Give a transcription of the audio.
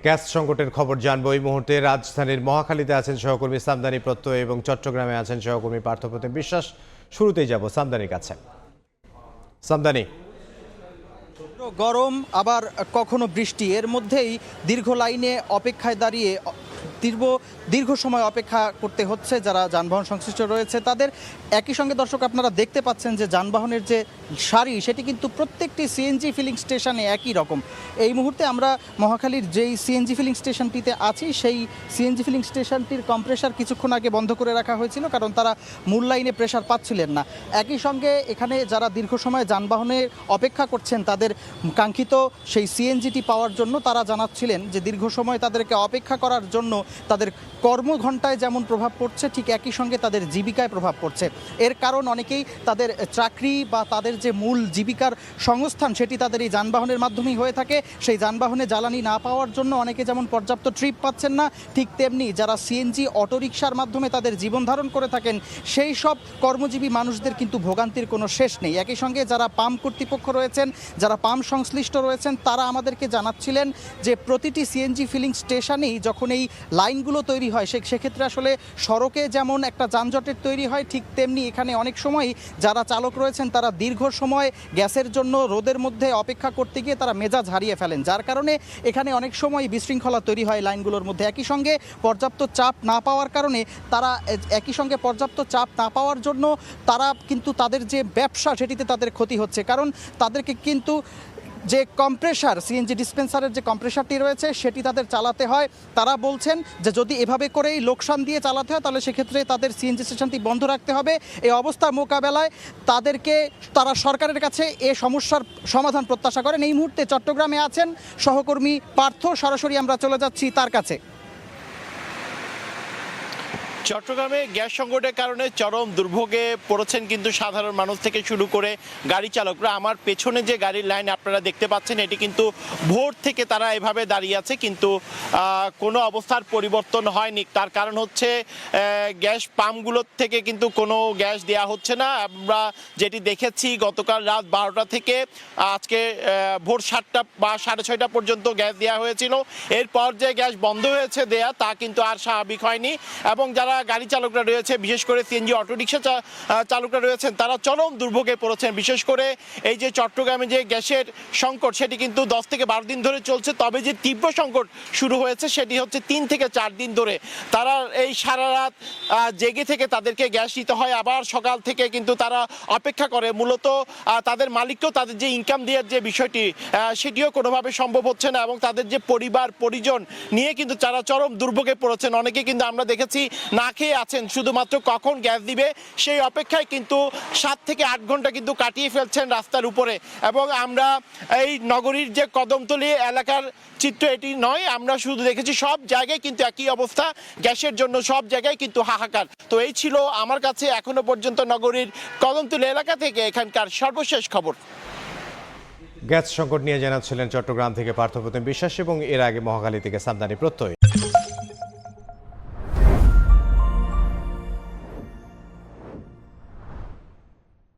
Gas সংকটের খবর জানবো এই মুহূর্তে। রাজধানীর মহাখালীতে আছেন সহকর্মী সামদানি প্রত্যয় এবং চট্টগ্রামে আছেন সহকর্মী পার্থপ্রতিম বিশ্বাস। শুরুতেই যাব সামদানির কাছে। সামদানি, গরম আবার কখনো বৃষ্টি, এর মধ্যেই দীর্ঘ লাইনে অপেক্ষায় দাঁড়িয়ে দীর্ঘ সময় অপেক্ষা করতে হচ্ছে যারা যানবাহন সংশ্লিষ্ট রয়েছে তাদের। একই সঙ্গে দর্শক আপনারা দেখতে পাচ্ছেন যে যানবাহনের যে সারি সেটি কিন্তু প্রত্যেকটি সিএনজি ফিলিং স্টেশনে একই রকম। এই মুহূর্তে আমরা মহাখালীর যেই সিএনজি ফিলিং স্টেশনটিতে আছি সেই সিএনজি ফিলিং স্টেশনটির কম্প্রেসার কিছুক্ষণ আগে বন্ধ করে রাখা হয়েছিল, কারণ তারা মূল লাইনে প্রেসার পাচ্ছিলেন না। একই সঙ্গে এখানে যারা দীর্ঘ সময় যানবাহনে অপেক্ষা করছেন তাদের কাঙ্ক্ষিত সেই সিএনজিটি পাওয়ার জন্য তারা জানাচ্ছিলেন যে দীর্ঘ সময় তাদেরকে অপেক্ষা করার জন্য তাদের কর্মঘণ্টায় যেমন প্রভাব পড়ছে ঠিক একই সঙ্গে তাদের জীবিকায় প্রভাব পড়ছে। এর কারণ অনেকেই তাদের চাকরি বা তাদের যে মূল জীবিকার সংস্থান সেটি তাদের এই যানবাহনের মাধ্যমেই হয়ে থাকে। সেই যানবাহনে জ্বালানি না পাওয়ার জন্য অনেকে যেমন পর্যাপ্ত ট্রিপ পাচ্ছেন না, ঠিক তেমনি যারা সিএনজি অটোরিকশার মাধ্যমে তাদের জীবন ধারণ করে থাকেন সেই সব কর্মজীবী মানুষদের কিন্তু ভোগান্তির কোনো শেষ নেই। একই সঙ্গে যারা পাম্প কর্তৃপক্ষ রয়েছেন, যারা পাম্প সংশ্লিষ্ট রয়েছেন তারা আমাদেরকে জানাচ্ছিলেন যে প্রতিটি সিএনজি ফিলিং স্টেশনেই যখন এই লাইনগুলো তৈরি হয় সেক্ষেত্রে আসলে সড়কে যেমন একটা যানজটের তৈরি হয় ঠিক তেমনি এখানে অনেক সময় যারা চালক রয়েছেন তারা দীর্ঘ সময় গ্যাসের জন্য রোদের মধ্যে অপেক্ষা করতে গিয়ে তারা মেজাজ হারিয়ে ফেলেন, যার কারণে এখানে অনেক সময় বিশৃঙ্খলা তৈরি হয় লাইনগুলোর মধ্যে। একই সঙ্গে পর্যাপ্ত চাপ না পাওয়ার কারণে পর্যাপ্ত চাপ না পাওয়ার জন্য তারা কিন্তু তাদের যে ব্যবসা সেটিতে তাদের ক্ষতি হচ্ছে, কারণ তাদেরকে কিন্তু যে কম্প্রেসার সিএনজি ডিসপেন্সারের যে কম্প্রেসারটি রয়েছে সেটি তাদের চালাতে হয়। তারা বলছেন যে যদি এভাবে করেই লোকসান দিয়ে চালাতে হয় তাহলে সেক্ষেত্রে তাদের সিএনজি স্টেশনটি বন্ধ রাখতে হবে। এই অবস্থার মোকাবেলায় তারা সরকারের কাছে এ সমস্যার সমাধান প্রত্যাশা করেন। এই মুহূর্তে চট্টগ্রামে আছেন সহকর্মী পার্থ, সরাসরি আমরা চলে যাচ্ছি তার কাছে। চট্টগ্রামে গ্যাস সংকটের কারণে চরম দুর্ভোগে পড়েছেন কিন্তু সাধারণ মানুষ থেকে শুরু করে গাড়ি চালকরা। আমার পেছনে যে গাড়ির লাইন আপনারা দেখতে পাচ্ছেন এটি কিন্তু ভোর থেকে তারা এভাবে দাঁড়িয়ে আছে, কিন্তু কোনো অবস্থার পরিবর্তন হয়নি। তার কারণ হচ্ছে গ্যাস পাম্পগুলোর থেকে কিন্তু কোনো গ্যাস দেওয়া হচ্ছে না। আমরা যেটি দেখেছি গতকাল রাত 12টা থেকে আজকে ভোর 7টা বা 6:30 পর্যন্ত গ্যাস দেওয়া হয়েছিল। এরপর যে গ্যাস বন্ধ হয়েছে দেয়া তা কিন্তু আর স্বাভাবিক হয়নি, এবং যারা গাড়ি চালকরা রয়েছে বিশেষ করে সিএনজি অটোরিকশা চালকরা রয়েছেন তারা চরম দুর্ভোগে পড়েছেন। বিশেষ করে এই যে চট্টগ্রামে যে গ্যাসের সংকট সেটি কিন্তু 10 থেকে 12 দিন ধরে চলছে, তবে যে তীব্র সংকট শুরু হয়েছে সেটি হচ্ছে 3 থেকে 4 দিন ধরে। তারা এই সারা রাত জেগে থেকে তাদেরকে গ্যাস দিতে হয়, আবার সকাল থেকে কিন্তু তারা অপেক্ষা করে। মূলত তাদের মালিককেও তাদের যে ইনকাম দেওয়ার যে বিষয়টি সেটিও কোনোভাবে সম্ভব হচ্ছে না, এবং তাদের যে পরিবার পরিজন নিয়ে কিন্তু তারা চরম দুর্ভোগে পড়েছেন। অনেকে কিন্তু আমরা দেখেছি না খেয়ে আছেন, শুধুমাত্র কখন গ্যাস দিবে সেই অপেক্ষায় কিন্তু 7 থেকে 8 ঘন্টা কিন্তু কাটিয়ে ফেলছেন রাস্তার উপরে। এবং আমরা এই নগরীর যে কদমতলী এলাকার চিত্র এটি নয়, আমরা শুধু দেখেছি সব জায়গায় কিন্তু একই অবস্থা, গ্যাসের জন্য সব জায়গায় কিন্তু হাহাকার। তো এই ছিল আমার কাছে এখনো পর্যন্ত নগরীর কদমতলী এলাকা থেকে এখানকার সর্বশেষ খবর। গ্যাস সংকট নিয়ে জানাচ্ছিলেন চট্টগ্রাম থেকে পার্থপ্রতিম বিশ্বাস এবং এর আগে মহাখালী থেকে সামদানি প্রত্যয়।